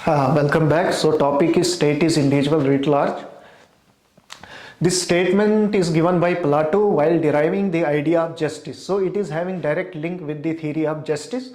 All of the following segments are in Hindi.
Welcome back. So topic is state is individual writ large. This statement is given by Plato while deriving the idea of justice. So it is having direct link with the theory of justice.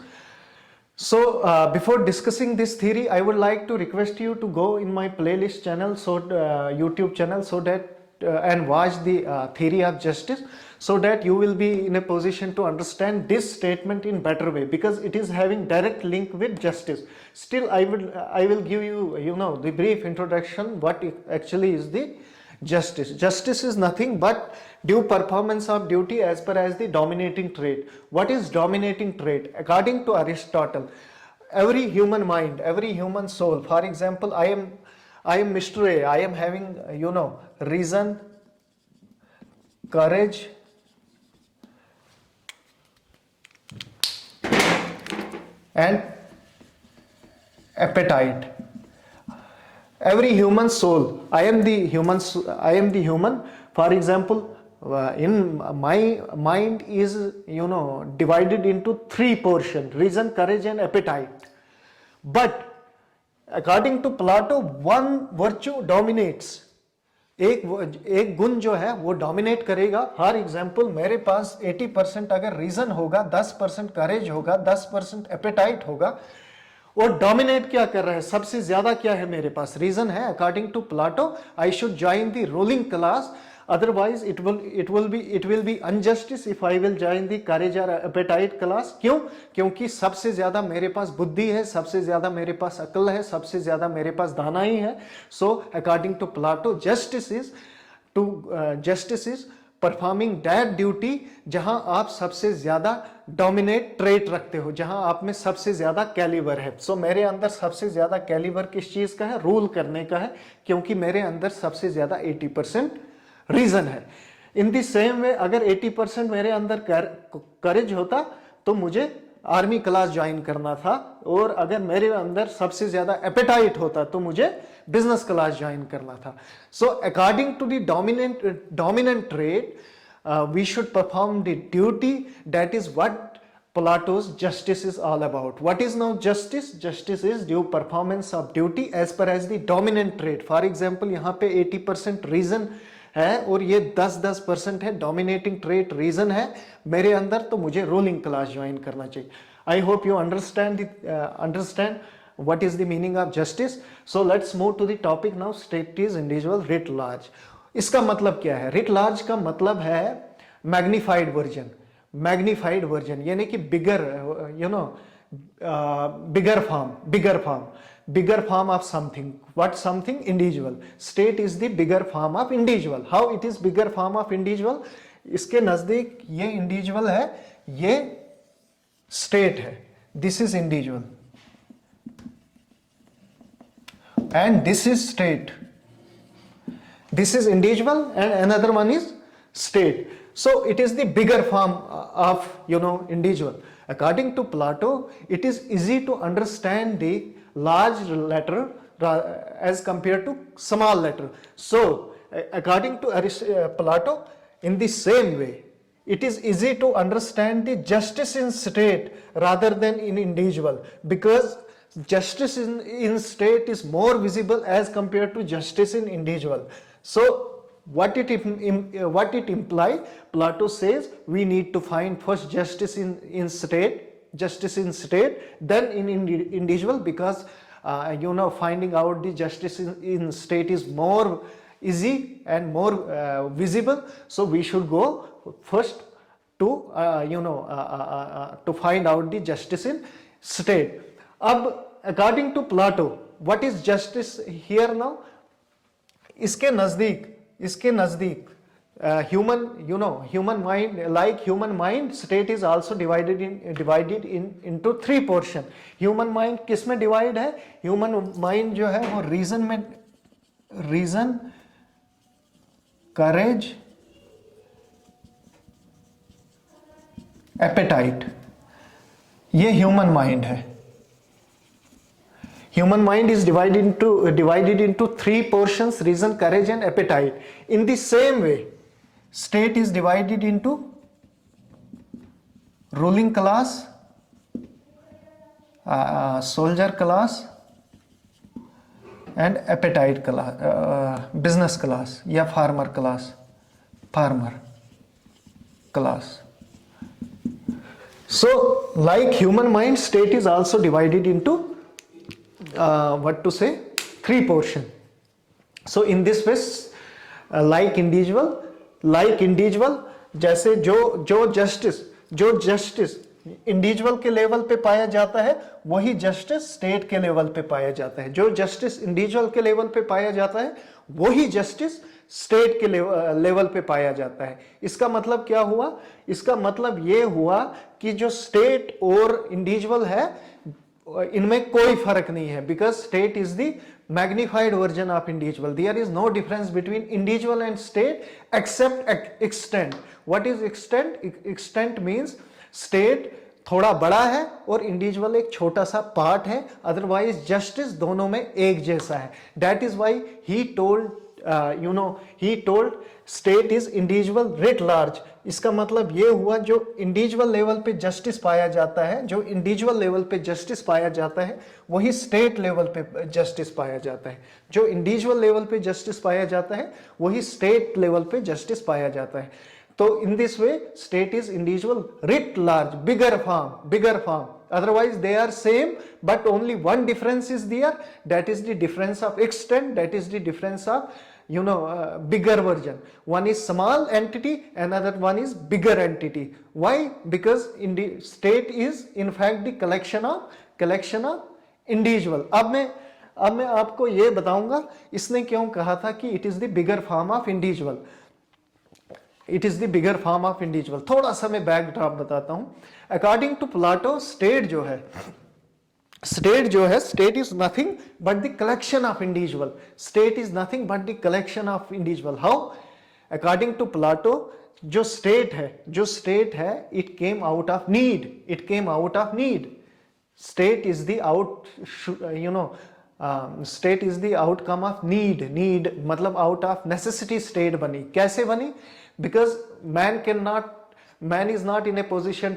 So before discussing this theory, I would like to request you to go in my playlist channel, YouTube channel, so that and watch the theory of justice, so that you will be in a position to understand this statement in better way, because it is having direct link with justice. Still, I will give you the brief introduction what actually is the justice. Justice is nothing but due performance of duty as per as the dominating trait. What is dominating trait? According to Aristotle, every human mind, every human soul, for example, I am Mr. A, I am having reason, courage, and appetite. Every human soul, I am the human. For example, in my mind is divided into three portions: reason, courage, and appetite. But according to Plato, one virtue dominates. एक गुण जो है वो डोमिनेट करेगा. फॉर एग्जाम्पल, मेरे पास 80% अगर रीजन होगा, 10% करेज होगा, 10% एपेटाइट होगा, और डोमिनेट क्या कर रहा है, सबसे ज्यादा क्या है मेरे पास, रीजन है. According to Plato, I should join the ruling class, otherwise it will be injustice if I will join the courage और एपेटाइट क्लास. क्यों? क्योंकि सबसे ज्यादा मेरे पास बुद्धि है, सबसे ज्यादा मेरे पास अक्ल है, सबसे ज्यादा मेरे पास दानाई है. So according to Plato, justice is performing that duty जहां आप सबसे ज्यादा डोमिनेट ट्रेट रखते हो, जहां आप में सबसे ज्यादा कैलिबर है. सो मेरे अंदर सबसे ज्यादा कैलिबर किस चीज का है? रूल करने का है, क्योंकि मेरे अंदर सबसे ज्यादा 80% रीजन है. इन दी सेम वे, अगर 80% मेरे अंदर करेज होता तो मुझे आर्मी क्लास ज्वाइन करना था, और अगर मेरे अंदर सबसे ज्यादा एपेटाइट होता तो मुझे बिजनेस क्लास ज्वाइन करना था. So according to the dominant trait, we should perform the duty. That is what Plato's justice is all about. What is now justice? Justice is due performance of duty as per as the dominant trait. For example, यहाँ पे 80% reason है और ये 10% है dominating trait reason है मेरे अंदर, तो मुझे ruling class ज्वाइन करना चाहिए. I hope you understand what is the meaning of justice. So let's move to the topic now. State is individual writ large. इसका मतलब क्या है? रिट लार्ज का मतलब है मैग्निफाइड वर्जन. मैग्निफाइड वर्जन यानी कि bigger form of something. What something? Individual. State is the bigger form of individual. How it is bigger form of individual? इसके नजदीक ये इंडिविजुअल है, ये स्टेट है. This is individual and this is state. This is individual and another one is state. So it is the bigger form of individual. According to Plato, it is easy to understand the large letter as compared to small letter. So according to Plato, in the same way, it is easy to understand the justice in state rather than in individual, because justice in state is more visible as compared to justice in individual. So what it implies, Plato says we need to find first justice in state, then in individual, because finding out the justice in state is more easy and more visible. So we should go first to to find out the justice in state. Ab, according to Plato, what is justice here now? इसके नजदीक human mind, like human mind, state is also divided into three portion. human mind किस में divide है? human mind जो है वो reason, courage, appetite, ये human mind है. Human mind is divided into three portions: reason, courage, and appetite. In the same way, state is divided into ruling class, soldier class, and appetite class, business class या farmer class, farmer class. So like human mind, state is also divided into what to say, three portion. So in this way, like individual जैसे जो जस्टिस इंडिविजुअल के लेवल पे पाया जाता है वही जस्टिस स्टेट के लेवल पे पाया जाता है. जो जस्टिस इंडिविजुअल के लेवल पे पाया जाता है वही जस्टिस स्टेट के लेवल पे पाया जाता है. इसका मतलब क्या हुआ? इसका मतलब ये हुआ कि जो स्टेट और इंडिविजुअल है इनमें कोई फर्क नहीं है, because state is the magnified version of individual. There is no difference between individual and state except extent. What is extent? Extent means state थोड़ा बड़ा है और इंडिविजुअल एक छोटा सा पार्ट है, अदरवाइज जस्टिस दोनों में एक जैसा है. That is why he told he told state is individual writ large. इसका मतलब ये हुआ जो इंडिविजुअल लेवल पे जस्टिस पाया जाता है, जो इंडिविजुअल लेवल पे जस्टिस पाया जाता है वही स्टेट लेवल पे जस्टिस पाया जाता है. जो इंडिविजुअल लेवल पे जस्टिस पाया जाता है वही स्टेट लेवल पे जस्टिस पाया जाता है. तो in this way state is individual writ large, bigger farm. Otherwise they are same, but only one difference is there, that is the difference of extent, that is the difference of bigger version. One is small entity, another one is bigger entity. Why? Because in the state is in fact the collection of individual. अब मैं आपको ये बताऊंगा इसने क्यों कहा था कि it is the bigger form of individual. It is the bigger form of individual. थोड़ा सा मैं बैकड्रॉप बताता हूं. अकॉर्डिंग टू प्लाटो स्टेट जो है state is nothing but the collection of individual. State is nothing but the collection of individual. How? According to Plato जो स्टेट है it came out of need. State is the state is the outcome of need मतलब आउट ऑफ नेसेसिटी स्टेट बनी. कैसे बनी? Because man is not in a position,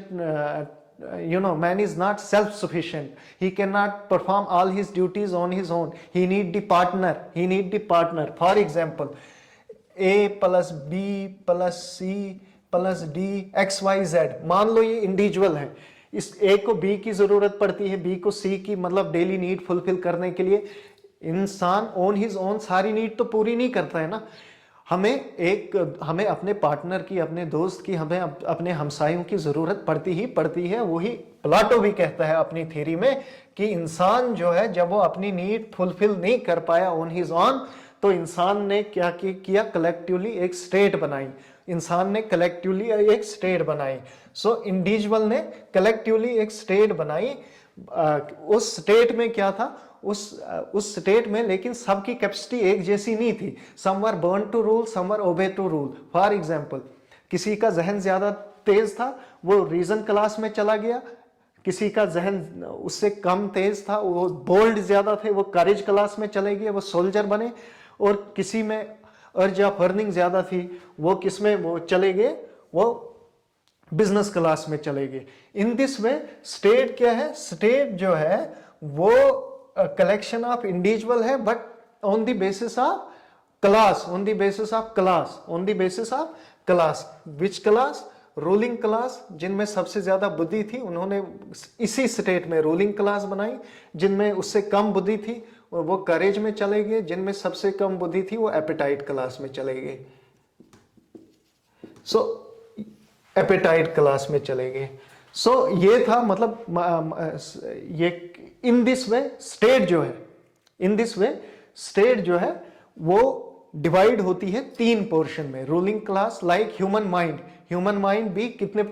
man is not self-sufficient. He cannot perform all his duties on his own. He need the partner. For example, A plus B plus C plus D X Y Z. मान लो ये इंडिविजुअल है. इस A को B की जरूरत पड़ती है, B को C की, मतलब डेली नीड फुलफिल करने के लिए. इंसान ऑन हिज ओन सारी नीड तो पूरी नहीं करता है ना. हमें अपने पार्टनर की, अपने दोस्त की, हमें अपने हमसायों की जरूरत पड़ती है. वही प्लाटो भी कहता है अपनी थ्योरी में कि इंसान जो है जब वो अपनी नीड फुलफिल नहीं कर पाया ऑन हिज ऑन, तो इंसान ने क्या किया? कलेक्टिवली एक स्टेट बनाई. सो इंडिविजुअल ने कलेक्टिवली एक स्टेट बनाई. उस स्टेट में क्या था? उस स्टेट में लेकिन सबकी कैपेसिटी एक जैसी नहीं थी. Some were born to rule, some were obey to rule. For example, किसी का जहन ज्यादा तेज था, वो रीजन क्लास में चला गया. किसी का जहन उससे कम तेज था, वो बोल्ड ज्यादा थे, वो करेज क्लास में चले गए, वो सोल्जर बने. और किसी में अर्ज ऑफ अर्निंग ज्यादा थी, वो किसमें वो चले गए? वो बिजनेस क्लास में चले गए. इन दिस वे स्टेट क्या है? स्टेट जो है वो कलेक्शन ऑफ इंडिविजुअल है, but on the basis of class. Which class? Ruling class. जिनमें सबसे ज्यादा बुद्धि थी उन्होंने इसी स्टेट में रूलिंग क्लास बनाई. जिनमें उससे कम बुद्धि थी वो करेज में चले गए. जिनमें सबसे कम बुद्धि थी वो एपेटाइट क्लास में चले गए. एपेटाइट क्लास में चले गए. ये था मतलब ये इन दिस वे स्टेट जो है वो डिवाइड होती है 3 पोर्शन में. Ruling class like human mind भी कितने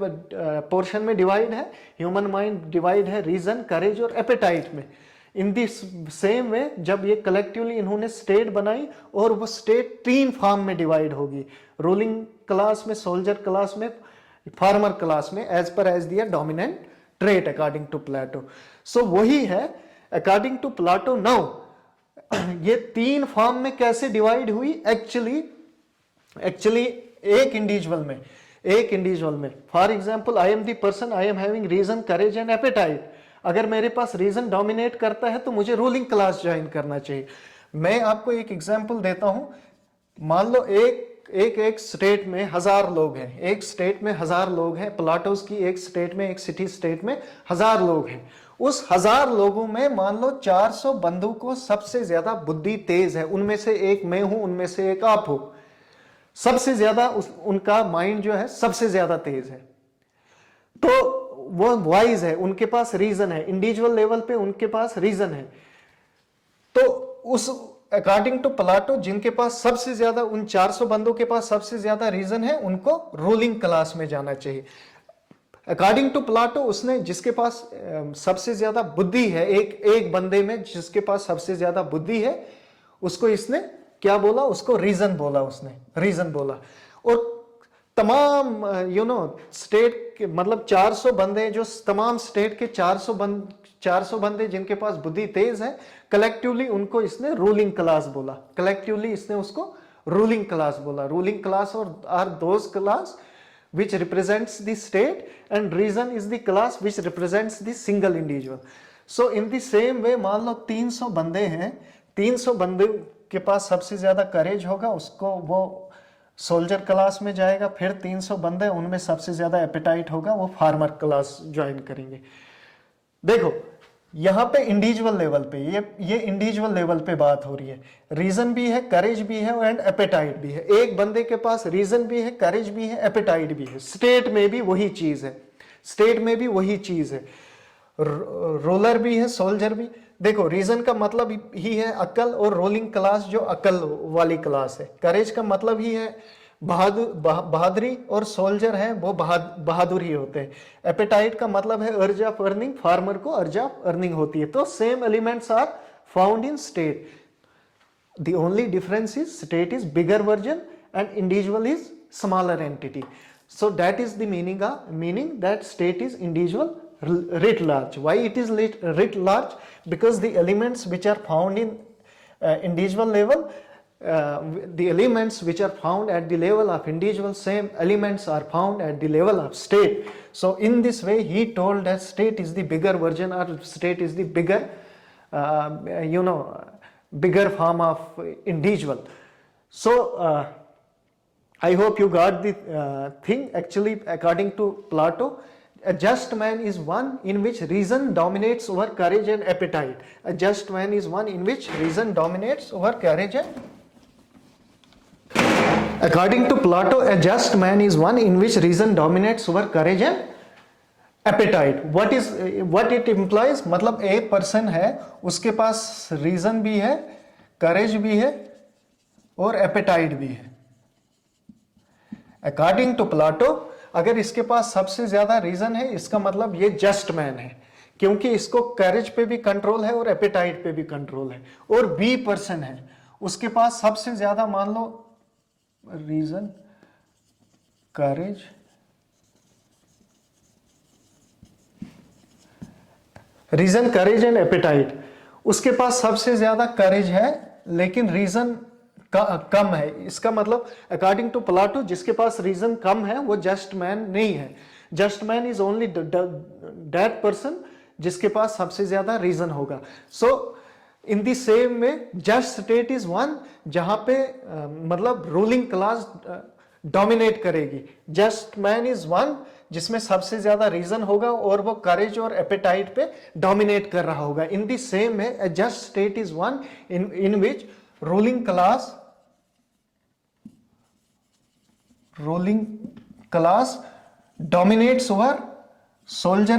पोर्शन में डिवाइड है? ह्यूमन माइंड डिवाइड है रीजन, करेज और एपेटाइट में. इन दिस सेम वे जब ये कलेक्टिवली इन्होंने स्टेट बनाई और वो स्टेट 3 फॉर्म में डिवाइड होगी. रूलिंग क्लास में, सोल्जर क्लास में, फार्मर क्लास में, as their dominant trait according to Plato. So वही है अकॉर्डिंग टू प्लेटो. नाउ ये 3 फॉर्म में कैसे डिवाइड हुई? एक्चुअली एक इंडिविजुअल में for example I am the person, I am having reason, courage and appetite. अगर मेरे पास रीजन डोमिनेट करता है तो मुझे रूलिंग क्लास ज्वाइन करना चाहिए. मैं आपको एक एग्जांपल देता हूं, मान लो एक स्टेट में 1000 लोग हैं, एक स्टेट में 1000 लोग हैं, प्लाटोस की एक स्टेट में, एक सिटी स्टेट में 1000 लोग हैं। उस 1000 लोगों में मान लो 400 बंदूकों सबसे ज्यादा बुद्धि तेज है, उनमें से एक मैं हूं, उनमें से एक आप हो, सबसे ज्यादा उनका माइंड जो है सबसे ज्यादा तेज है, तो वो वाइज है, उनके पास रीजन है, इंडिविजुअल लेवल पे उनके पास रीजन है। तो उस अकॉर्डिंग टू प्लाटो जिनके पास सबसे ज्यादा, उन 400 बंदों के पास सबसे ज्यादा रीजन है, उनको रूलिंग क्लास में जाना चाहिए। अकॉर्डिंग टू प्लाटो उसने जिसके पास सबसे ज्यादा बुद्धि है, एक बंदे में जिसके पास सबसे ज्यादा बुद्धि है, उसको इसने क्या बोला, उसको रीजन बोला, उसने रीजन बोला। और तमाम स्टेट के मतलब 400 बंदे, जो तमाम स्टेट के 400 बंदे जिनके पास बुद्धि तेज है, कलेक्टिवली उनको इसने रूलिंग क्लास बोला, कलेक्टिवली इसने उसको रूलिंग क्लास बोला। रूलिंग क्लास और are those class which represents the state and reason is the class which represents the single individual. So in the same way मान लो 300 बंदे हैं, 300 बंदे के पास सबसे ज्यादा करेज होगा, उसको वो सोल्जर क्लास में जाएगा। फिर 300 बंदे, उनमें सबसे ज्यादा एपेटाइट होगा, वो फार्मर क्लास ज्वाइन करेंगे। देखो यहां पे इंडिविजुअल लेवल पे, ये इंडिविजुअल लेवल पे बात हो रही है। रीजन भी है, करेज भी है एंड एपेटाइट भी है। एक बंदे के पास रीजन भी है, करेज भी है, एपेटाइट भी है। स्टेट में भी वही चीज है, स्टेट में भी वही चीज है। रोलर भी है, सोल्जर भी। देखो रीजन का मतलब ही है अक्ल, और रोलिंग क्लास जो अक्ल वाली क्लास है। करेज का मतलब ही है बहादुरी, और सोल्जर है वो बहादुर ही होते हैं। एपेटाइट का मतलब है अर्ज ऑफ अर्निंग, फार्मर को अर्ज ऑफ अर्निंग होती है। तो same elements are found in state, the only difference is state is bigger version and individual is smaller entity. So that is the meaning that state is individual writ large. Why it is writ large? Because the elements which are found in individual level, the elements which are found at the level of individual, same elements are found at the level of state. So in this way he told that state is the bigger version, or state is the bigger bigger form of individual. So I hope you got the thing. Actually according to Plato, a just man is one in which reason dominates over courage and appetite. A just man is one in which reason dominates over courage and, according to Plato, a just man is one in which reason dominates over courage and appetite. What it implies? मतलब एक पर्सन है, उसके पास रीजन भी है, करेज भी है और एपेटाइट भी है। अकॉर्डिंग टू प्लाटो अगर इसके पास सबसे ज्यादा रीजन है, इसका मतलब ये जस्ट मैन है, क्योंकि इसको करेज पे भी कंट्रोल है और एपेटाइट पे भी कंट्रोल है। और बी पर्सन है, उसके पास सबसे ज्यादा मान लो रीजन, करेज, एंड एपेटाइट। उसके पास सबसे ज्यादा करेज है लेकिन रीजन कम है। इसका मतलब अकॉर्डिंग टू प्लाटो जिसके पास रीजन कम है वो जस्ट मैन नहीं है। Just man is only that person जिसके पास सबसे ज्यादा रीजन होगा। So in the same way just state is one जहां पे मतलब रूलिंग क्लास डोमिनेट करेगी। जस्ट मैन इज वन जिसमें सबसे ज्यादा रीजन होगा और वो करेज और एपेटाइट पे डोमिनेट कर रहा होगा। इन the same way just state is one in which ruling class dominates over soldier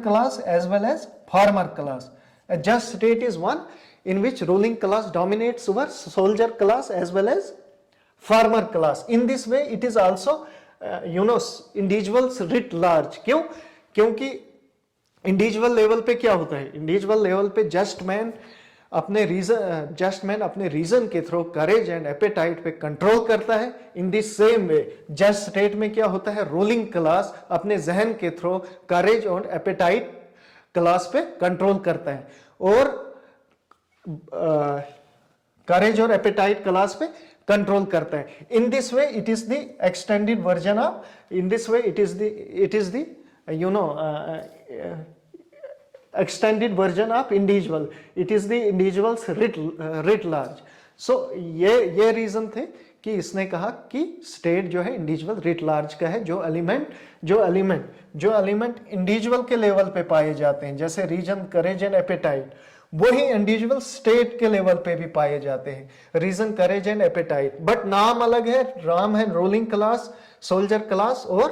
class as well as farmer class. A just state is one in which ruling class dominates over soldier class as well as farmer class. In this way it is also individuals writ large. क्यों? क्योंकि इंडिविजुअल लेवल पे क्या होता है, इंडिविजुअल लेवल पे जस्ट मैन अपने रीजन के थ्रू करेज एंड एपेटाइट पे कंट्रोल करता है। In this same way just state में क्या होता है, रूलिंग क्लास अपने जहन के थ्रू करेज और एपेटाइट क्लास पे कंट्रोल करता है और करेज और एपेटाइट क्लास पे कंट्रोल करता है। In this way it is the extended version of, in this way it is the extended version of individual. It is the individuals writ large. So ये रीजन थे कि इसने कहा कि स्टेट जो है इंडिविजुअल रिट लार्ज का है, जो एलिमेंट इंडिविजुअल के लेवल पे पाए जाते हैं, जैसे रीजन, करेज एंड एपेटाइट, वही इंडिविजुअल स्टेट के लेवल पे भी पाए जाते हैं, reason, courage and appetite, but नाम अलग है। राम है रूलिंग क्लास, सोल्जर क्लास और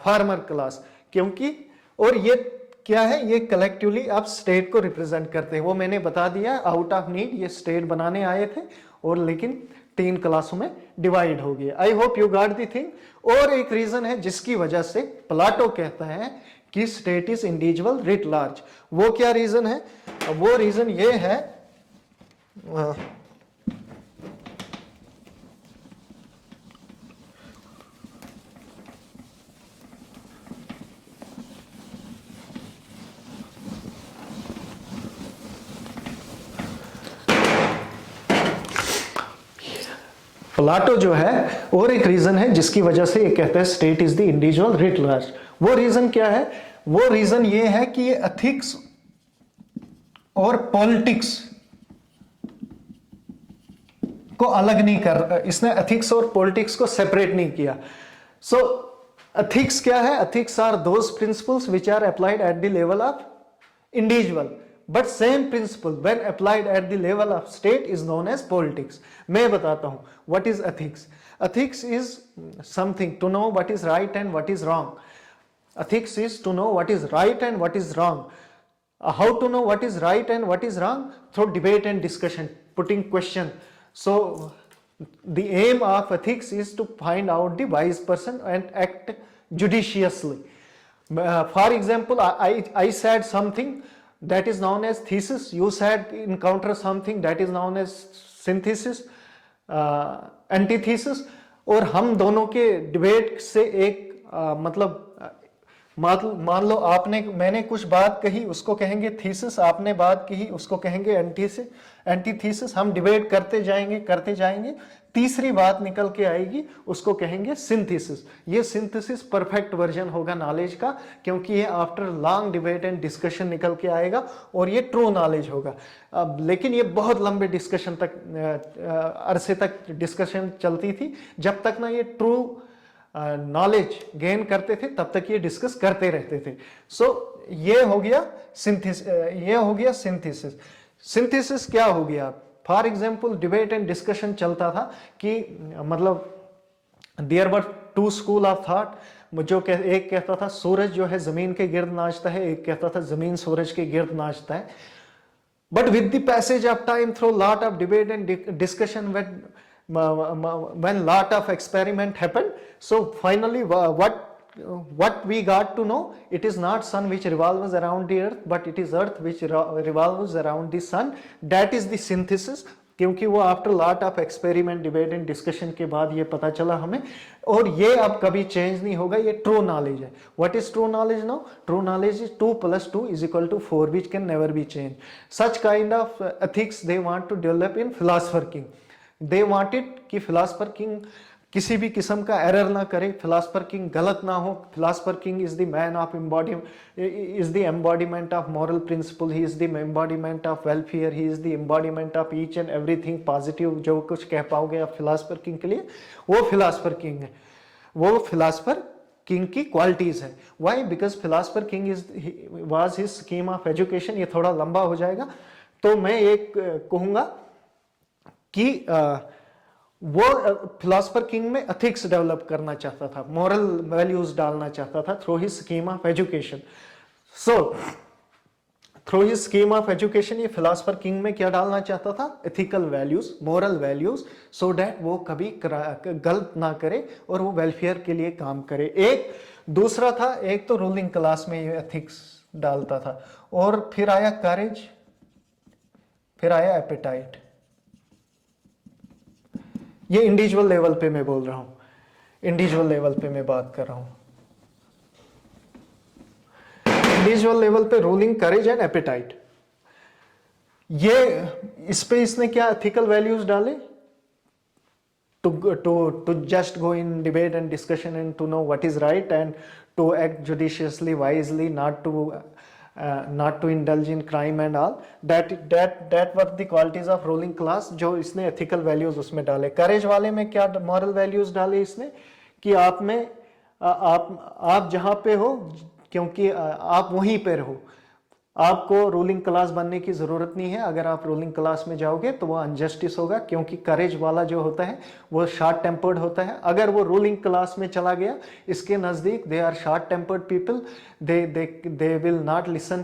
फार्मर क्लास, क्योंकि और ये क्या है, ये कलेक्टिवली अब स्टेट को रिप्रेजेंट करते हैं। वो मैंने बता दिया, आउट ऑफ नीड ये स्टेट बनाने आए थे और लेकिन 3 क्लासों में डिवाइड हो गए। आई hope you got the thing. और एक रीजन है जिसकी वजह से प्लाटो कहता है कि state is individual writ large. वो क्या रीजन है? वो रीजन ये है, प्लाटो जो है और एक रीजन है जिसकी वजह से ये कहता है state is the individual writ large. वो रीजन क्या है? वो रीजन ये है कि ये एथिक्स और पॉलिटिक्स को अलग नहीं कर, इसने एथिक्स और पॉलिटिक्स को सेपरेट नहीं किया। सो एथिक्स क्या है? Ethics are those principles which are applied at the level of individual, but same principle when applied at the level of state is known as politics. मैं बताता हूं what is ethics. Ethics is something to know what is right and what is wrong. Ethics is to know what is right and what is wrong. How to know what is right and what is wrong? Through debate and discussion, putting question. So the aim of ethics is to find out the wise person and act judiciously. For example, I said something that is known as thesis. You said encounter something that is known as synthesis, antithesis. और हम दोनों के डिबेट से एक मतलब मान लो मैंने कुछ बात कही, उसको कहेंगे थीसिस, आपने बात कही उसको कहेंगे एंटीथीसिस। हम डिबेट करते जाएंगे, तीसरी बात निकल के आएगी, उसको कहेंगे सिंथेसिस। ये सिंथेसिस परफेक्ट वर्जन होगा नॉलेज का, क्योंकि ये after long debate and discussion निकल के आएगा और ये ट्रू नॉलेज होगा। लेकिन ये बहुत लंबे डिस्कशन तक, अरसे तक डिस्कशन चलती थी, जब तक ना ये ट्रू नॉलेज गेन करते थे तब तक ये डिस्कस करते रहते थे। सो ये हो गया सिंथेसिस। सिंथेसिस क्या हो गया? For example debate and discussion चलता था कि मतलब there were 2 school of thought, जो एक कहता था सूरज जो है जमीन के गिर्द नाचता है, एक कहता था जमीन सूरज के गिर्द नाचता है। But with the passage of time, through lot of debate and discussion, when lot of experiment happened, so finally what we got to know, it is not sun which revolves around the earth, but it is earth which revolves around the sun. That is the synthesis, क्योंकि वो after lot of experiment, debate and discussion के बाद ये पता चला हमें, और ये अब कभी चेंज नहीं होगा, ये ट्रू नॉलेज है। What is true knowledge now? True knowledge is 2 + 2 = 4, which can never be change. Such kind of ethics they want to develop in philosopher king. They wanted कि फिलोसोफर किंग किसी भी किस्म का एरर ना करे, फिलोसोफर किंग गलत ना हो। Philosopher king is the man of is the embodiment of moral principle, he is the embodiment of welfare, he is the embodiment of each and everything positive. जो कुछ कह पाओगे आप फिलोसोफर किंग के लिए, वो फिलोसोफर किंग है, वो फिलोसोफर किंग की क्वालिटीज है। Why? Because philosopher king was his scheme of education. ये थोड़ा लंबा हो जाएगा, तो मैं एक कहूंगा कि वो फिलोसोफर किंग में एथिक्स डेवलप करना चाहता था, मॉरल वैल्यूज डालना चाहता था through his scheme of education. So through his scheme of education ये फिलोसोफर किंग में क्या डालना चाहता था? Ethical values, moral values, so that वो कभी गलत ना करे और वो वेलफेयर के लिए काम करे। एक दूसरा था, एक तो रूलिंग क्लास में ये एथिक्स डालता था, और फिर आया करेज, फिर आया एपेटाइट। ये इंडिविजुअल लेवल पे मैं बोल रहा हूं, इंडिविजुअल लेवल पे मैं बात कर रहा हूं। इंडिविजुअल लेवल पे रूलिंग, करेज एंड एपेटाइट, ये इस पे इसने क्या एथिकल वैल्यूज डाले? to just go in debate and discussion and to know what is right and to act judiciously, wisely, not to not to indulge in crime and all. That were the qualities of ruling class जो इसने ethical values उसमें डाले. courage वाले में क्या moral values डाले इसने कि आप में आप जहाँ पे हो, क्योंकि आप वहीं पे रहो, आपको रूलिंग क्लास बनने की जरूरत नहीं है. अगर आप रूलिंग क्लास में जाओगे तो वो अनजस्टिस होगा, क्योंकि करेज वाला जो होता है वो शॉर्ट टेम्पर्ड होता है. अगर वो रूलिंग क्लास में चला गया, इसके नजदीक they are short tempered people, they will not listen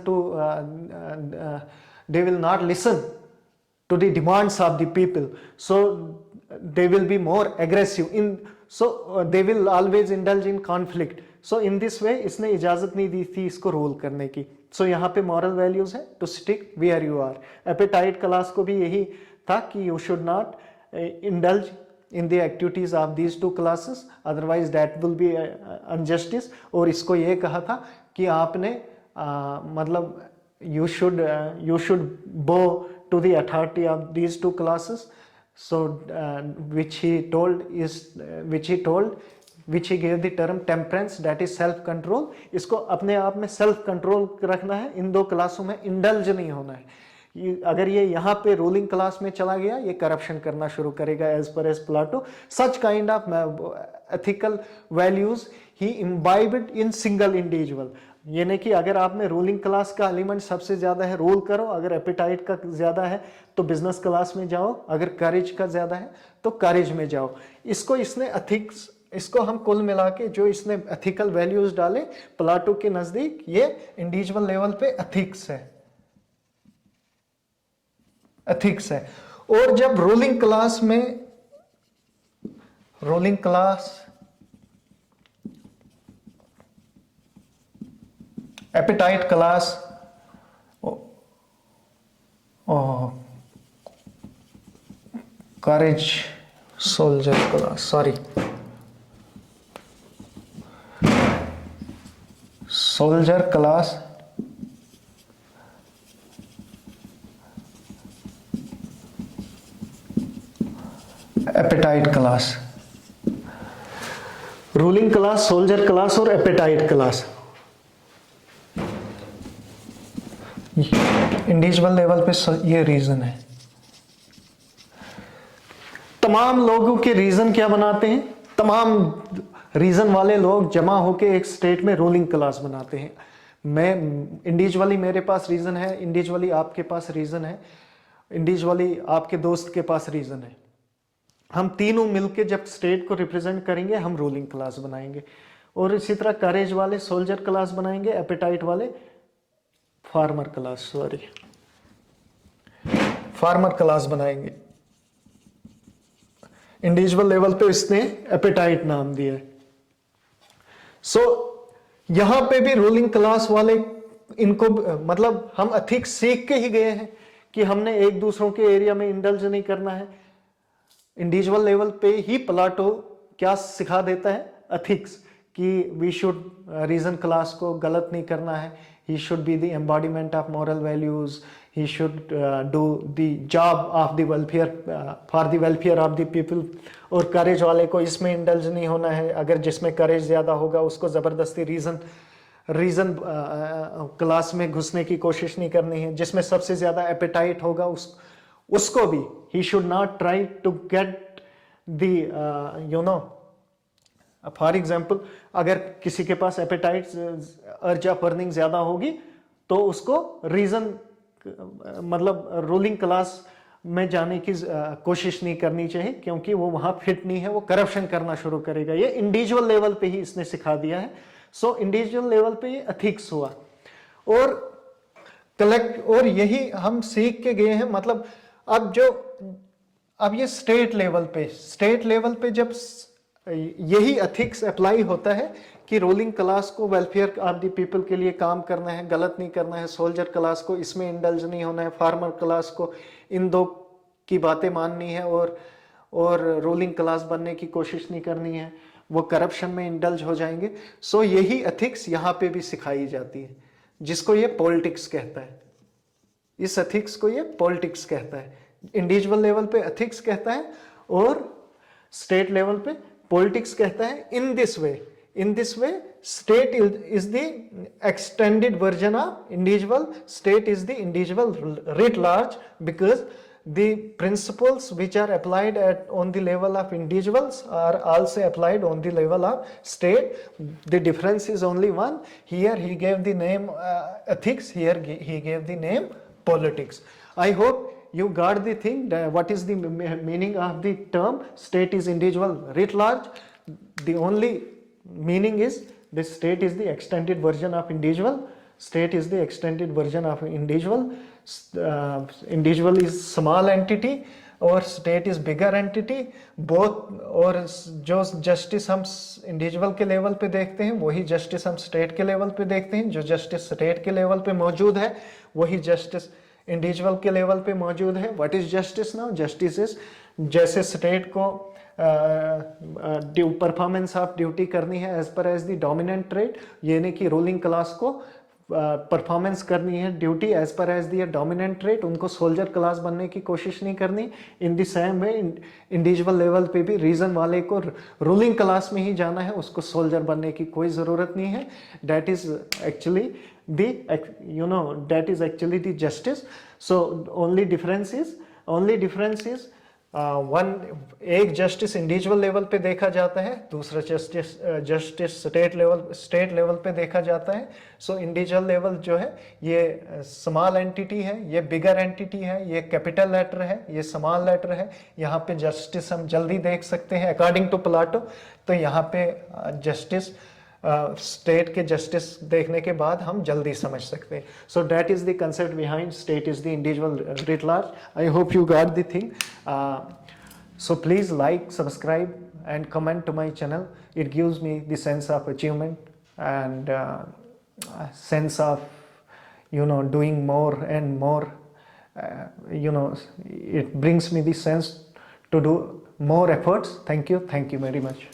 to the demands of the people, so they will be more aggressive so they will always indulge in conflict. So in this way इसने इजाजत नहीं दी थी इसको रूल करने की. So यहाँ पे moral values है to stick where you are. appetite class को भी यही था कि you should not indulge in the activities of these two classes, otherwise that will be injustice. और इसको ये कहा था कि आपने मतलब you should bow to the authority of these two classes. So which he gave the term temperance, that is self control. इसको अपने आप में self control रखना है, इन दो क्लासों में indulge नहीं होना है. अगर ये यहाँ पे रूलिंग क्लास में चला गया, ये करप्शन करना शुरू करेगा. As per as Plato, such kind of ethical values he imbibed in single individual. ये नहीं कि अगर आप में रूलिंग क्लास का एलिमेंट सबसे ज्यादा है, रूल करो. अगर एपिटाइट का ज्यादा है तो बिजनेस क्लास में जाओ. अगर करेज का ज्यादा है तो करेज में जाओ. इसको इसने एथिक्स, इसको हम कुल मिला के जो इसने एथिकल वैल्यूज डाले प्लाटो के नजदीक, ये इंडिविजुअल लेवल पे एथिक्स है, एथिक्स है. और जब रूलिंग क्लास में, ruling class appetite class courage soldier class, sorry soldier class appetite class, ruling class, soldier class और एपेटाइट क्लास. इंडिविजुअल लेवल पे ये रीजन है. तमाम लोगों के रीजन क्या बनाते हैं? तमाम रीजन वाले लोग जमा होके एक स्टेट में रूलिंग क्लास बनाते हैं. मैं इंडिविजुअली, मेरे पास रीजन है, इंडिविजुअली आपके पास रीजन है, इंडिविजुअली आपके दोस्त के पास रीजन है. हम तीनों मिलके जब स्टेट को रिप्रेजेंट करेंगे, हम रूलिंग क्लास बनाएंगे. और इसी तरह करेज वाले सोल्जर क्लास बनाएंगे, एपेटाइट वाले farmer class, sorry farmer class बनाएंगे. इंडिविजुअल लेवल पे इसने एपेटाइट नाम दिया है. सो यहां पे भी रूलिंग क्लास वाले इनको, मतलब हम एथिक्स सीख के ही गए हैं कि हमने एक दूसरों के एरिया में इंडल्ज नहीं करना है. इंडिविजुअल लेवल पे ही प्लाटो क्या सिखा देता है? एथिक्स, कि वी शुड रीजन क्लास को गलत नहीं करना है. He should be the embodiment of moral values. He should do the job of the welfare, for the welfare of the people. और करेज वाले को इसमें इंडल्ज नहीं होना है. अगर जिसमें करेज ज्यादा होगा उसको जबरदस्ती रीजन क्लास में घुसने की कोशिश नहीं करनी है. जिसमें सबसे ज्यादा एपेटाइट होगा उसको भी he should not try to get the for example, अगर किसी के पास एपेटाइट अर्ज ऑफ अर्निंग ज्यादा होगी तो उसको रीजन, मतलब रूलिंग क्लास में जाने की कोशिश नहीं करनी चाहिए, क्योंकि वो वहां फिट नहीं है, वो करप्शन करना शुरू करेगा. ये इंडिविजुअल लेवल पे ही इसने सिखा दिया है. सो इंडिविजुअल लेवल पे ये एथिक्स हुआ. और कलेक्ट, और यही हम सीख के गए हैं. मतलब अब ये स्टेट लेवल पे जब यही एथिक्स अप्लाई होता है कि रूलिंग क्लास को वेलफेयर ऑफ द पीपल के लिए काम करना है, गलत नहीं करना है. सोल्जर क्लास को इसमें इंडल्ज नहीं होना है. फार्मर क्लास को इन दो की बातें माननी है और रूलिंग क्लास बनने की कोशिश नहीं करनी है, वो करप्शन में इंडल्ज हो जाएंगे. सो यही एथिक्स यहाँ पे भी सिखाई जाती है, जिसको ये पॉलिटिक्स कहता है. इस एथिक्स को ये पॉलिटिक्स कहता है. इंडिविजुअल लेवल पे एथिक्स कहता है और स्टेट लेवल पे पॉलिटिक्स कहता है. In this way state is the extended version of individual, state is the individual writ large, because the principles which are applied on the level of individuals are also applied on the level of state. The difference is only one. Here he gave the name ethics, here he gave the name politics. I hope you got the thing, what is the meaning of the term state is individual writ large. The only meaning is the state is the extended version of individual, state is the extended version of individual. Individual is small entity और state is bigger entity both. और जो जस्टिस हम इंडिविजुअल के लेवल पे देखते हैं वही जस्टिस हम स्टेट के लेवल पे देखते हैं. जो जस्टिस स्टेट के लेवल पे मौजूद है वही जस्टिस इंडिविजुअल के लेवल पे मौजूद है. What is justice now? Justice is जैसे स्टेट को परफॉर्मेंस ऑफ ड्यूटी करनी है as per as the dominant trade, यानी कि रूलिंग क्लास को परफॉर्मेंस करनी है duty as per as the dominant trait, उनको सोल्जर क्लास बनने की कोशिश नहीं करनी. In the same way individual level पे भी रीजन वाले को रूलिंग क्लास में ही जाना है, उसको सोल्जर बनने की कोई ज़रूरत नहीं है. That is actually the that is actually the justice. So only difference is one, एक जस्टिस इंडिविजुअल लेवल पे देखा जाता है, दूसरा जस्टिस स्टेट लेवल पे देखा जाता है. सो इंडिविजुअल लेवल जो है ये स्मॉल एंटिटी है, ये बिगर एंटिटी है, ये कैपिटल लेटर है, ये स्मॉल लेटर है. यहाँ पे जस्टिस हम जल्दी देख सकते हैं अकॉर्डिंग टू प्लाटो. तो यहाँ पे जस्टिस स्टेट के जस्टिस देखने के बाद हम जल्दी समझ सकते हैं. So that is the concept behind state is the individual writ large. I hope you got the thing. So please like, subscribe and comment to my channel. It gives me the sense of achievement and sense of doing more and more. It brings me the sense to do more efforts. Thank you very much.